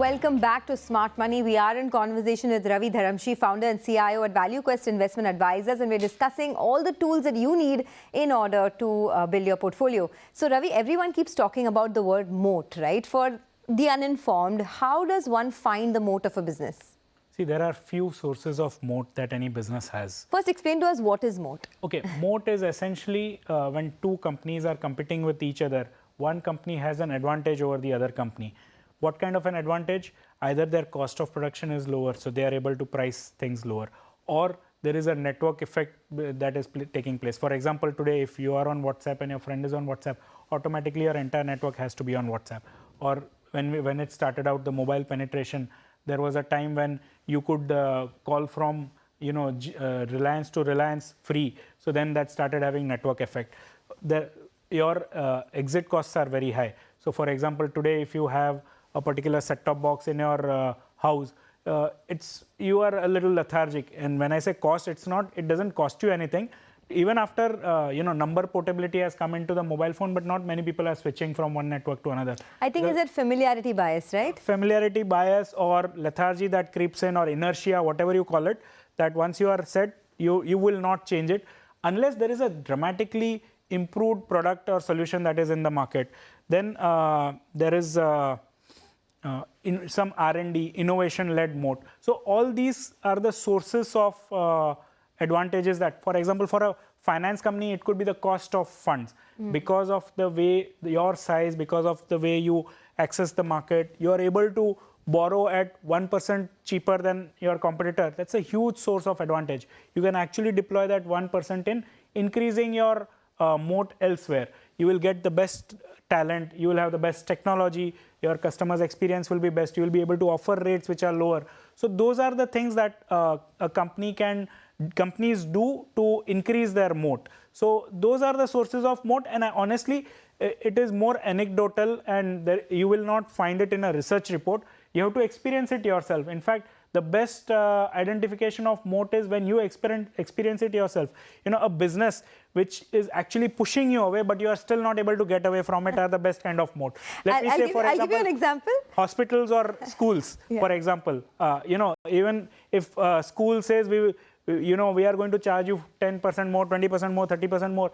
Welcome back to Smart Money. We are in conversation with Ravi Dharamshi, founder and CIO at ValueQuest Investment Advisors, and we're discussing all the tools that you need in order to build your portfolio. So, Ravi, everyone keeps talking about the word moat, right? For the uninformed, how does one find the moat of a business? See, there are few sources of moat that any business has. First, explain to us what is moat. Okay, moat is essentially when two companies are competing with each other. One company has an advantage over the other company. What kind of an advantage? Either their cost of production is lower, so they are able to price things lower, or there is a network effect that is taking place. For example, today, if you are on WhatsApp and your friend is on WhatsApp, automatically your entire network has to be on WhatsApp. Or when it started out, the mobile penetration, there was a time when you could call from Reliance to Reliance free. So then that started having network effect. Your exit costs are very high. So for example, today, if you have a particular set-top box in your house, you are a little lethargic. And when I say cost, it doesn't cost you anything. Even after number portability has come into the mobile phone, but not many people are switching from one network to another. I think is it familiarity bias, right? Familiarity bias or lethargy that creeps in, or inertia, whatever you call it, that once you are set, you will not change it unless there is a dramatically improved product or solution that is in the market. Then there is in some R&D, innovation-led moat. So all these are the sources of advantages that, for example, for a finance company, it could be the cost of funds. Because of the way your size, because of the way you access the market, you are able to borrow at 1% cheaper than your competitor. That's a huge source of advantage. You can actually deploy that 1% in increasing your moat elsewhere. You will get the best talent, you will have the best technology, your customer's experience will be best, you will be able to offer rates which are lower. So those are the things that companies do to increase their moat. So those are the sources of moat, and honestly, it is more anecdotal, and you will not find it in a research report. You have to experience it yourself. In fact, the best identification of moat is when you experience it yourself. A business which is actually pushing you away, but you are still not able to get away from it, are the best kind of moat. I'll give you an example. Hospitals or schools, for example. Even if school says we are going to charge you 10% more, 20% more, 30% more,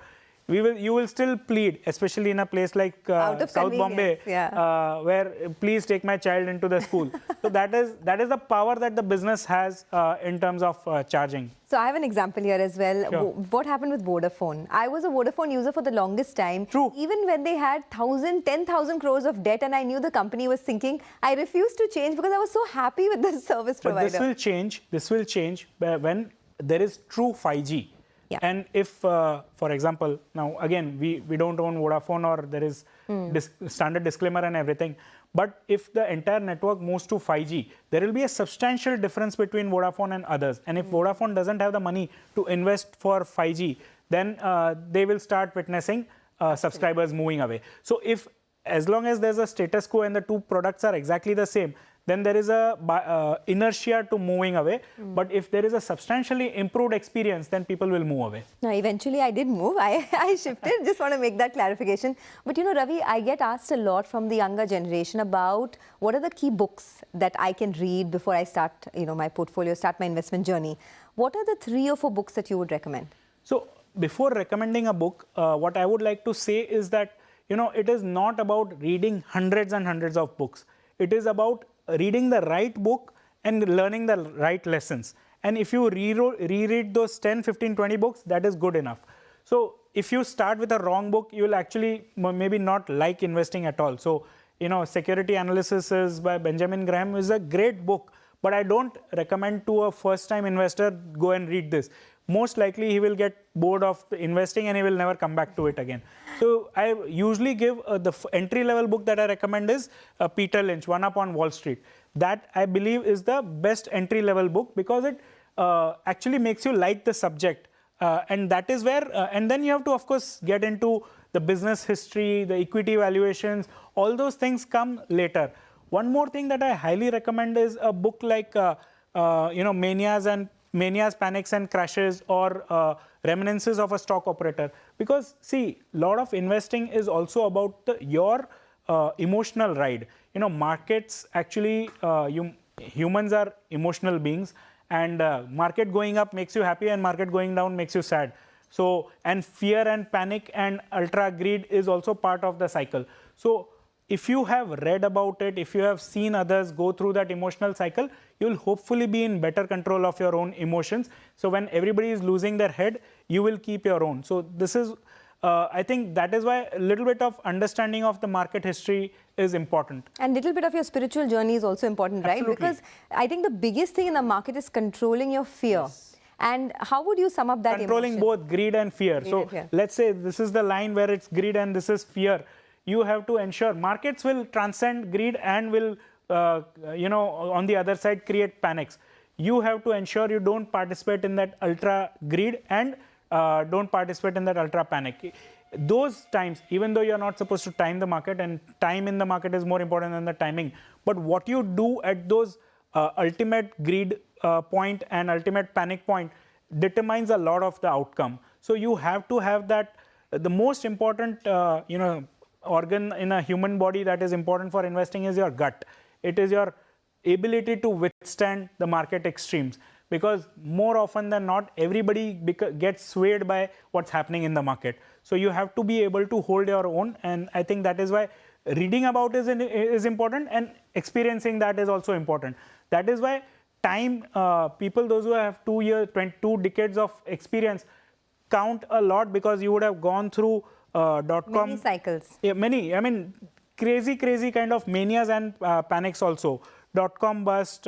you will still plead, especially in a place like South Bombay, where please take my child into the school. So that is the power that the business has in terms of charging. So I have an example here as well. Sure. What happened with Vodafone? I was a Vodafone user for the longest time. True. Even when they had 10,000 crores of debt, and I knew the company was sinking, I refused to change because I was so happy with the service provider. But this will change. This will change when there is true 5G. Yeah. And if, for example, now again, we don't own Vodafone, or there is standard disclaimer and everything. But if the entire network moves to 5G, there will be a substantial difference between Vodafone and others. And if Vodafone doesn't have the money to invest for 5G, then they will start witnessing subscribers moving away. So as long as there's a status quo and the two products are exactly the same, then there is a inertia to moving away. But if there is a substantially improved experience, then people will move away. No, eventually I did move. I shifted. Just want to make that clarification. But Ravi, I get asked a lot from the younger generation about what are the key books that I can read before I start, my portfolio, start my investment journey. What are the 3 or 4 books that you would recommend? So before recommending a book, what I would like to say is that, it is not about reading hundreds and hundreds of books. It is about reading the right book and learning the right lessons. And if you reread those 10, 15, 20 books, that is good enough. So if you start with a wrong book, you will actually maybe not like investing at all. So, Security Analysis by Benjamin Graham is a great book, but I don't recommend to a first-time investor, go and read this. Most likely he will get bored of investing and he will never come back to it again. So I usually give the entry-level book that I recommend is Peter Lynch, One Up on Wall Street. That I believe is the best entry-level book because it actually makes you like the subject. And that is where, and then you have to, of course, get into the business history, the equity valuations, all those things come later. One more thing that I highly recommend is a book like, Manias, Panics and Crashes, or Reminiscences of a Stock Operator. Because, see, a lot of investing is also about your emotional ride. You know, markets actually, humans are emotional beings, and market going up makes you happy and market going down makes you sad. So, and fear and panic and ultra greed is also part of the cycle. So, if you have read about it, if you have seen others go through that emotional cycle, you will hopefully be in better control of your own emotions. So when everybody is losing their head, you will keep your own. So this is, I think that is why a little bit of understanding of the market history is important. And little bit of your spiritual journey is also important, right? Absolutely. Because I think the biggest thing in the market is controlling your fear. Yes. And how would you sum up that Controlling emotion? both greed and fear. Greed So and fear. let's say this is the line where it's greed and this is fear. You have to ensure markets will transcend greed and will, on the other side create panics. You have to ensure you don't participate in that ultra greed and don't participate in that ultra panic. Those times, even though you're not supposed to time the market, and time in the market is more important than the timing, but what you do at those ultimate greed point and ultimate panic point determines a lot of the outcome. So you have to have that, the most important, organ in a human body that is important for investing is your gut. It is your ability to withstand the market extremes, because more often than not, everybody gets swayed by what's happening in the market. So you have to be able to hold your own, and I think that is why reading about is important, and experiencing that is also important. That is why time, people, those who have 2 decades of experience count a lot, because you would have gone through .com. Many cycles. Yeah, many. I mean, crazy kind of manias and panics also. .com bust,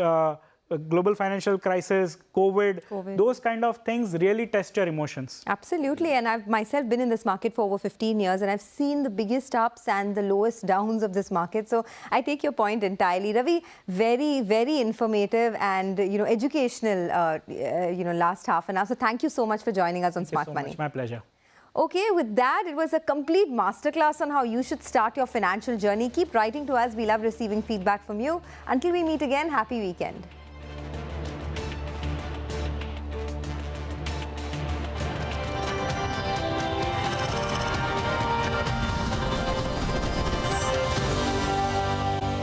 global financial crisis, COVID, those kind of things really test your emotions. Absolutely. And I've myself been in this market for over 15 years, and I've seen the biggest ups and the lowest downs of this market. So I take your point entirely. Ravi, very, very informative and, educational, last half an hour. So thank you so much for joining us on Smart Money. My pleasure. Okay, with that, it was a complete masterclass on how you should start your financial journey. Keep writing to us. We love receiving feedback from you. Until we meet again, happy weekend.